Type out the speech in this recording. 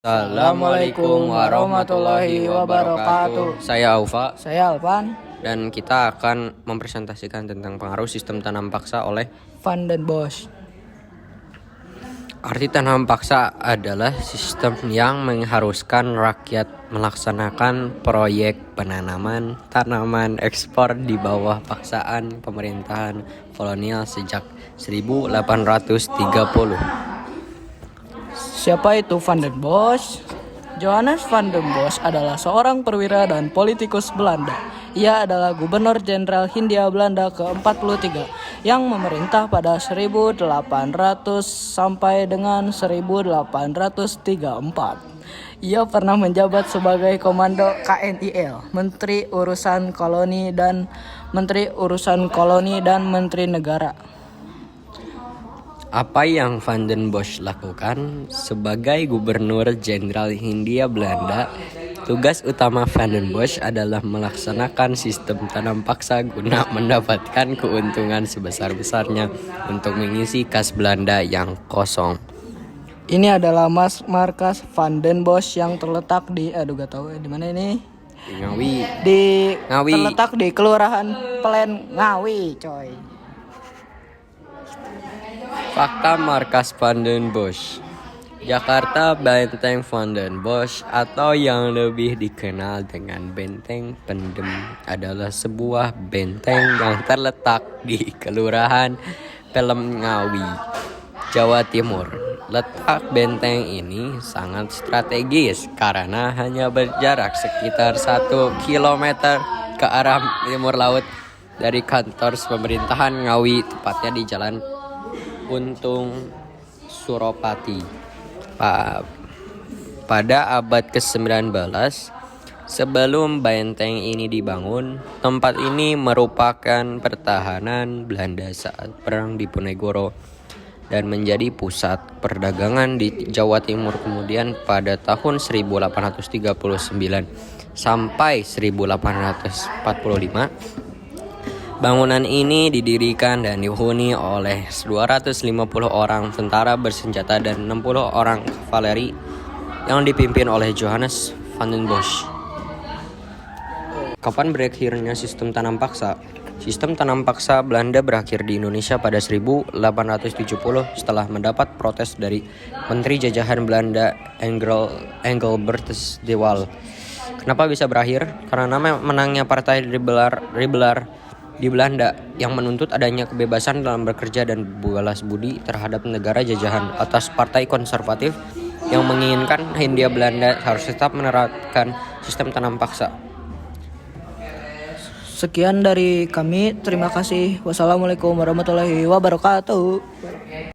Assalamualaikum warahmatullahi wabarakatuh. Saya Aufa Saya Alvan dan kita akan mempresentasikan tentang pengaruh sistem tanam paksa oleh Van den Bosch. Arti tanam paksa adalah sistem yang mengharuskan rakyat melaksanakan proyek penanaman tanaman ekspor di bawah paksaan pemerintahan kolonial sejak 1830. Siapa itu Van den Bosch? Johannes van den Bosch adalah seorang perwira dan politikus Belanda. Ia adalah Gubernur Jenderal Hindia Belanda ke-43 yang memerintah pada 1800 sampai dengan 1834. Ia pernah menjabat sebagai Komando KNIL, Menteri Urusan Koloni dan Menteri Negara. Apa yang Van den Bosch lakukan sebagai Gubernur Jenderal Hindia Belanda? Tugas utama Van den Bosch adalah melaksanakan sistem tanam paksa guna mendapatkan keuntungan sebesar-besarnya untuk mengisi kas Belanda yang kosong. Ini adalah markas Van den Bosch yang terletak di di mana ini? Di Ngawi. Terletak di Kelurahan Plen Ngawi, coy. Fakta markas Van den Bosch. Jakarta Benteng Van den Bosch atau yang lebih dikenal dengan Benteng Pendem adalah sebuah benteng yang terletak di Kelurahan Pelem Ngawi, Jawa Timur. Letak benteng ini sangat strategis karena hanya berjarak sekitar 1 km ke arah timur laut dari kantor pemerintahan Ngawi, tepatnya di Jalan Untung Suropati. Pada abad ke-19 sebelum benteng ini dibangun, tempat ini merupakan pertahanan Belanda saat Perang Diponegoro dan menjadi pusat perdagangan di Jawa Timur. Kemudian pada tahun 1839 sampai 1845 bangunan ini didirikan dan dihuni oleh 250 orang tentara bersenjata dan 60 orang kavaleri yang dipimpin oleh Johannes van den Bosch. Kapan berakhirnya sistem tanam paksa? Sistem tanam paksa Belanda berakhir di Indonesia pada 1870 setelah mendapat protes dari Menteri Jajahan Belanda Engelbertus de Waal. Kenapa bisa berakhir? Karena menangnya Partai Liberal di Belanda yang menuntut adanya kebebasan dalam bekerja dan balas budi terhadap negara jajahan atas Partai Konservatif yang menginginkan Hindia Belanda harus tetap menerapkan sistem tanam paksa. Sekian dari kami, terima kasih. Wassalamualaikum warahmatullahi wabarakatuh.